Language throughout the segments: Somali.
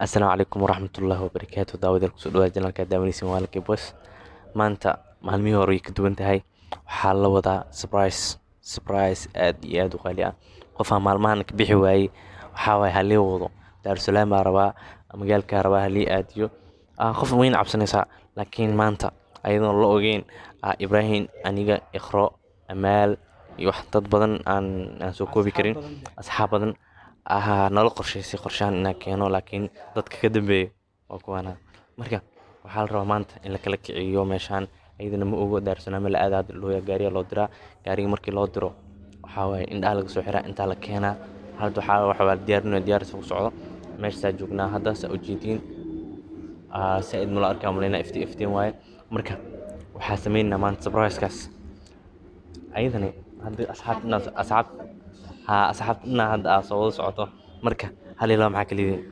السلام عليكم ورحمة الله وبركاته داود الكسود واجنا كدامني سموالك بس ما أنت مهلمي وريك دوانت هاي وحال وضع سبرايز آد وغالية قفا مالمانك بيحواي وحاوي هالي وضو دار سلام ربا مجال كهرباء هالي آديو قف وين عبسنيسا لكن ما أنت أيضا الله وجين إبراهيم أنيجا إخراء أمال يوحدد بدن عن سوكو بكرين أصحاب بدن nala qorshaysay qorshahan inaan keeno laakiin dadka ka dambeeyay waa kuwana marka waxaa la rabaa maanta in la kala kiciyo meeshaan ayadana ma ogo daarsanaama la aadaad loo gaariga loo diraa gaariga markii loo diro waxaa waaye indhaha laga soo xiraa intaa la keenaa hadda waxaa diyaar soo socdo meeshaa joognaa hadda saa ujeediin saaid mala arkaa maleyna iftiin waaye marka waxaa sameynaa maanta surprise-kaas ayadana hadda asxaabtana hadda soo wada socoto marka hal ilaa maxaa ka leedahay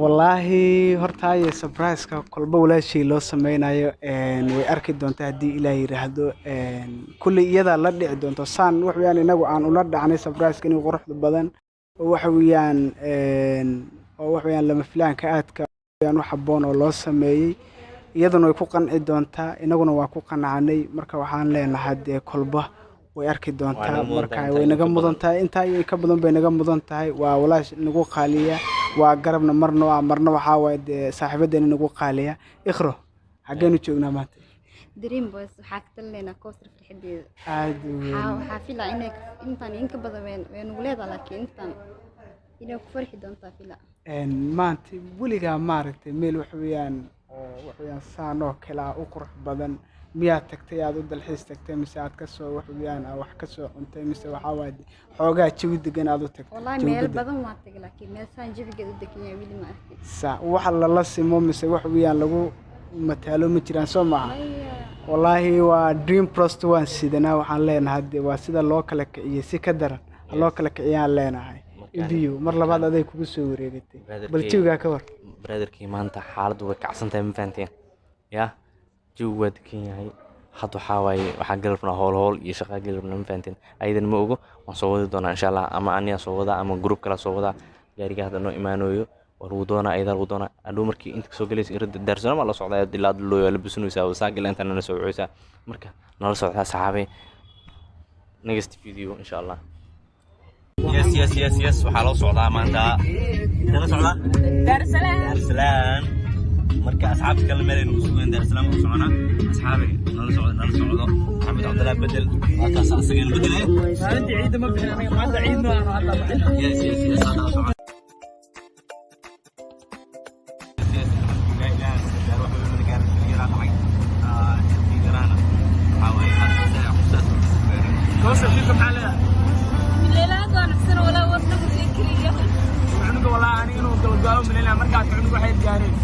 wallaahi horta ay surprise-ka kolba walaashii loo sameynayo way arki doontaa haddii ilaahay yiraahdo kulli iyada la dhici doonto saan wax weeyaan inagu aan ula dhacnay surprise-ka inuu quruxda badan oo wax weeyaan lama filaanka aadka weeyaan wax habboon oo loo sameeyay iyaduna way ku qanci doontaa inaguna waa ku qanacnay marka waxaan leenahay dee kolba way arki doontaa marka way naga mudan tahay inta ay ka badan bay naga mudan tahay waa walaash nagu qaaliya waa garabna marna waxa way saaxiibadeena nagu qaaliya ikhro xageenu joognaa maanta دريم بس حاكت لنا كوستر في الحديد عادي حافلا إنك إنك بدو وين ولاد لكن إنك فرح دون تافلا ما أنت وليجا مارت ميل وحويان سانو كلا أقرح بدن miyaad tagtay aad u dalxiis tagtay mise aad ka soo wax weeyaan wax ka soo cuntay mise waxa waad xoogaa jawi degan aad u tagtay wallahi meel badan waa tagay laakiin meel saan jawiga u degan yahay wili ma arkay waxa la simo mise wax weeyaan lagu mataalo ma jiraan soo maaha wallahi waa dream prost waan sidana waxaan leenahay waa sida loo kala kiciyay si ka daran loo kala kiciyaan leenahay ibiyo mar labaad aday kugu soo wareegatay bal jawiga ka war brotherkii maanta xaaladdu way kacsantahay ma fahanteen yaa جواد كينياي حطوا حواي وحقلبنا هول يشغل قلبنا مفانتين أيضا ما أقول وصوّد دونا إن شاء الله أما أني أصوّدها أما جروب كلا صوّدها جاري هذا إنه إيمانويو ورودونا أيضا رودونا أدو مركي أنت كسو جلس يرد الدرسنا ما الله صعدا دلاد اللو يلبسون يساوي ساقل أنت أنا نسوي عيسى مركا نال صعدا صحابي نجست فيديو إن شاء الله يس وحلو صعدا ما أنت أنا صعدا دار السلام marka asxaabta kala meel inuu soo gaar salaam u socona asxaabi nala socdo Maxamed Cabdullah Bedel halkaas asagana bedelay maalintii ciid ma bixin aniga maanta ciidna aan hadda bixin yes hada socod كوسه فيكم حاله الليله كان حسن ولا وصلوا فكريه عنق والله اني انه قالوا من هنا markaad عنق waxay gaareen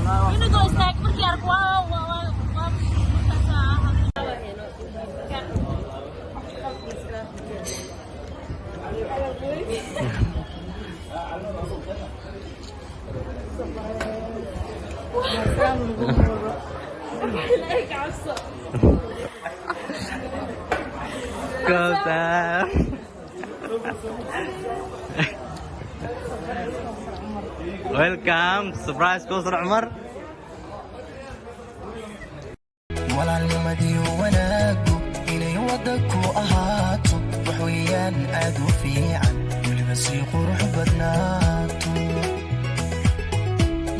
إنه استاك مركي أركوا Welcome, surprise كوثر عمر. walaalnimadii wanaagu inay waddanku ahaato wax weeyaan aad u fiican weliba sii qurux badnaato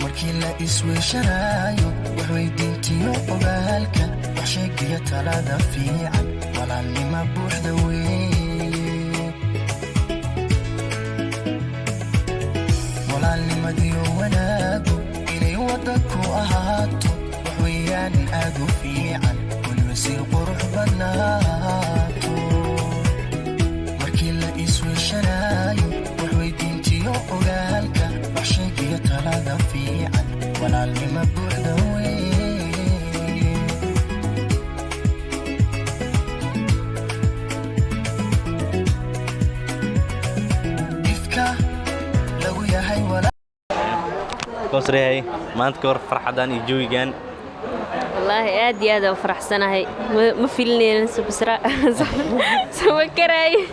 markii la isweeshanaayo wax weydiintiyo ogaalka wax sheegiyo talada fiican walaalnima buuxda weeye walaalnimadii wanaagu inay waddanku ahaato ويان أدو في عن والوسيل قرح بناتو مركي لا يسوي شرايو وحوي دينتي وقالك وحشيك يتلاذا في عن ولا اللي مبوح دوي إفكا لو يا هاي ولا كوسري هاي ما أنت كور فرحدان يجوي جان والله آد يا ذا فرح سنة هاي ما فيلني سبسرا سوى كراي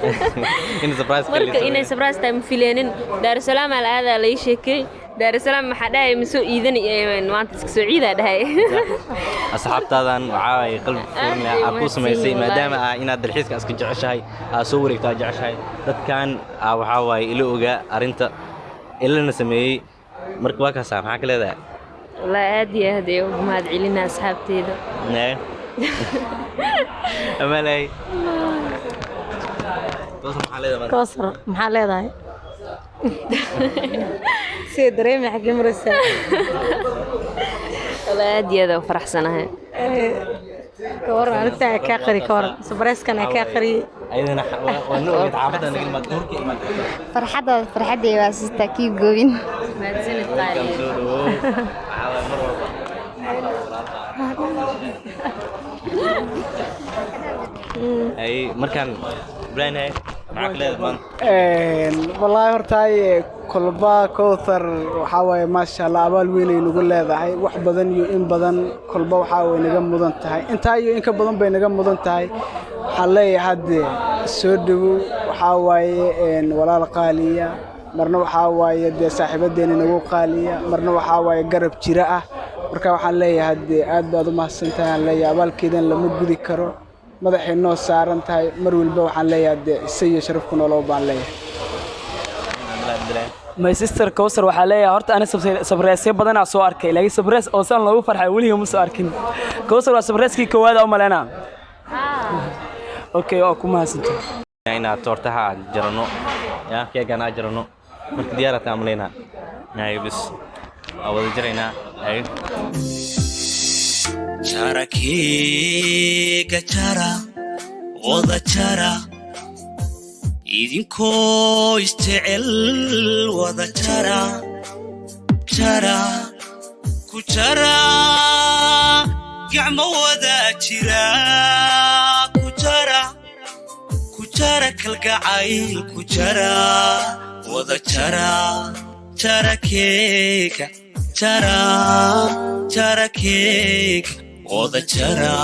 إن سبرايز مرك إن سبرايز تام فيلين دار السلام على هذا ليش كي دار السلام محداي مسو إيدني ما أنت سكسو عيدة ده أصحابتادان وعاي قلب فينا أكو سميسي ما دام إن الدرحيس كان اسكن جعش هاي صورك تاجعش هاي دت كان أو عاوي إلوجا أرنت إلا نسميه مركبك سام حكي له ده والله هدي وما أدعي لنا أصحابتي ده نه أمالي كوثر maxaa leedahay si dareemi xagee maraysa والله هدي وفرحسناها كور أنت كاقري كور سبريس كان كاقري أيضا ونوع تعبت أنا كلمة تركي فرحدي واسستا كيب جوين ما تزين الطالب أي مركان بلان هاي معك ليه مان والله hortaay kolba Kowthar waxa way ma sha Allah abaal weyn ay nagu leedahay wax badan iyo in badan kolba waxa way naga mudan tahay inta iyo in ka badan bay naga mudan tahay xalay hadde soo dhawo waxa way walaal qaaliya marna waxa way de saaxiibadeena nagu qaaliya marna waxa way garab jira ah marka waxaan leeyahay aad baad u mahadsantahay leeyahay abaalkeedan lama gudi karo madaxeeno saaran tahay mar walba waxaan leeyahay isaga sharaf ku nooloo baan leeyahay my sister Kowthar waxaa leeyahay horta ana sabreesyo badan aan soo arkay laakiin sabrees oo san loogu farxay waliga ma soo arkin Kowthar waa sabreeskii koowaad oo maleena okay oo ku mahadsantahay ina tortaha jarano ya keegana jarano marka diyaarata amleena naay bis awada jirayna ay Charakiga chara wada chara idinkoo isjecel wada chara chara ku chara gacmo wada jira ku chara kalgacayl ku chara wada chara charakiga chara charakiga wada chara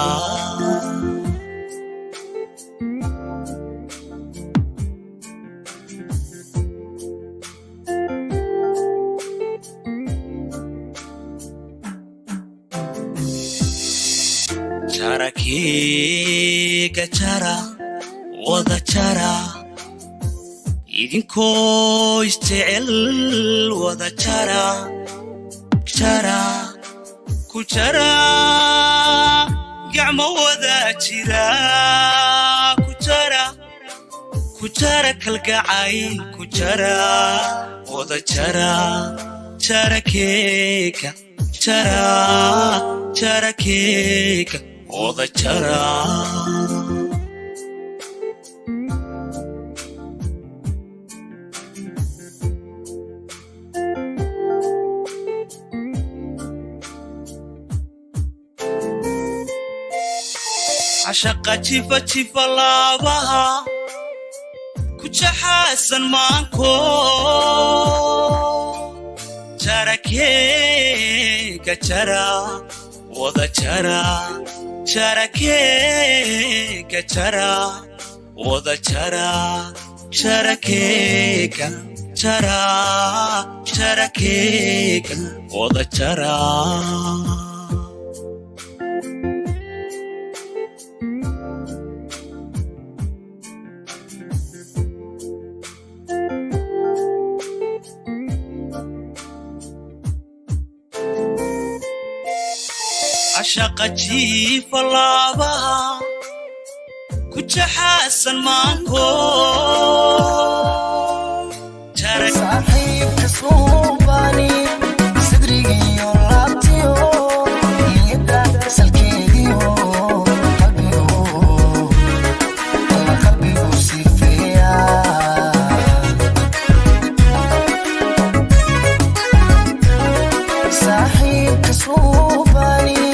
charakiga chara wada chara idinkoo isjecel wada chara chara ku chara gacmo wada jira ku chara kalgacayl ku chara wada chara charakiga chara charakiga wada chara عشق جيفة لابها كوشا حسن مانكو شاركيك شرا وذا شرا شاركيك شرا وذا شرا شاركيك شرا شاركيك وذا شرا عشق جيف لابها كوشا حسن مانكو شارك صاحب كسوباني صدري يولاتيو يدا سلكيو قلبي وسيفيا صاحب كسوباني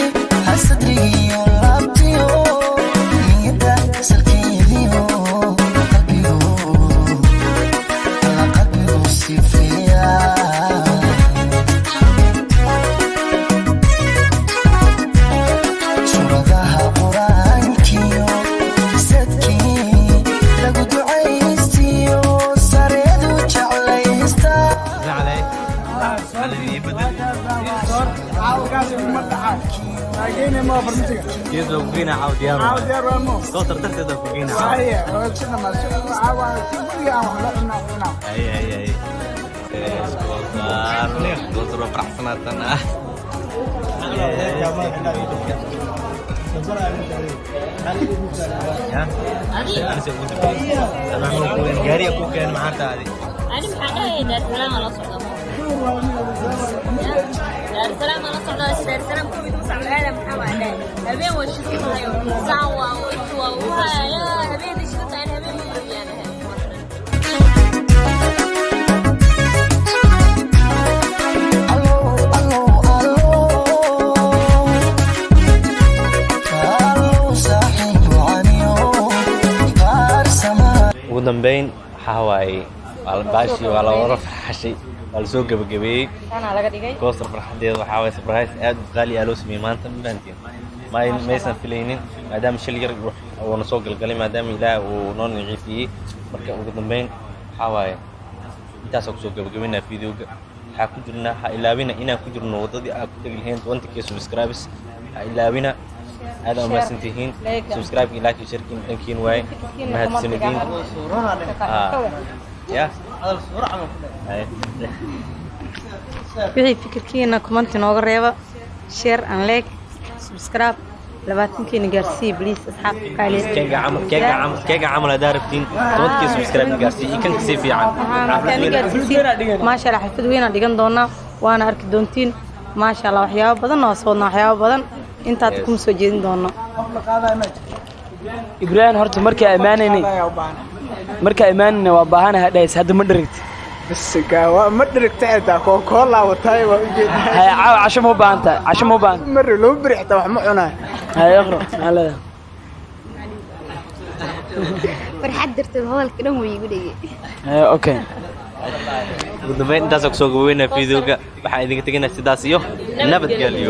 جيز لو فينا عاود يا صوت ترتد فوقينا اي دكتور فرحسناتنا جاري اكو كان معاك هذه أنا محاجة دار السلام على صعود دار السلام على صعود دار السلام كل يدوس على العالم محاولة هبين وشتوها يوم ساعة وإنتوا وها يا هبين شتوها يعني هبين يعني ugu dambeyn waxa waaye baashi waa la wada farxashay waa la soo gabagabeeyey coaster farxadeeda waxa waaye surprise aad u qaali ah loo sameeyey maanta ma fahantiin maysan filaynin maadaama shil yar uu na soo galgalay maadaama ilaahay uu noo niciifiyey marka ugu dambeyn waxa waaye intaasoo kusoo gabagabeynaa videoga waxaa ku jirnaa ha ilaabina inaan ku jirno waddadii aad ku tegi lahayn 20k subscribers ha ilaabina هذا ما سنتهين سبسكرايب لايك وشير كين واي ما هتسندين يا هذا الصورة عم wixii fikirkiina comment nooga reeba share and like subscribe labaatankiina gaarsii please asxaab qaali كيغا عمل هذا رفتين 20k سبسكرايب gaarsii kan kasi fiican ما شاء الله xafid weyn aan dhigan doonaa waana arki doontiin ما شاء الله waxyaabo badan oo soo waxyaabo badan intaad ku soo jeedin doono ibrahim horta markii imaanayna waa baahanahay dhays hadda ma dhirigti بس كوا ما دركت عدا كولا وتاي وجد هاي عشان مو بانتا عشان مو بان مر لو بريحته wax ma cunaa هاي اقرا هلا farxad darteed hadalka dhan way igu dhigay اوكي ugu dambeyn intaasoo kusoo gabaweynaa videoga waxaan idinka tegaynaa sidaas iyo nabadgelyo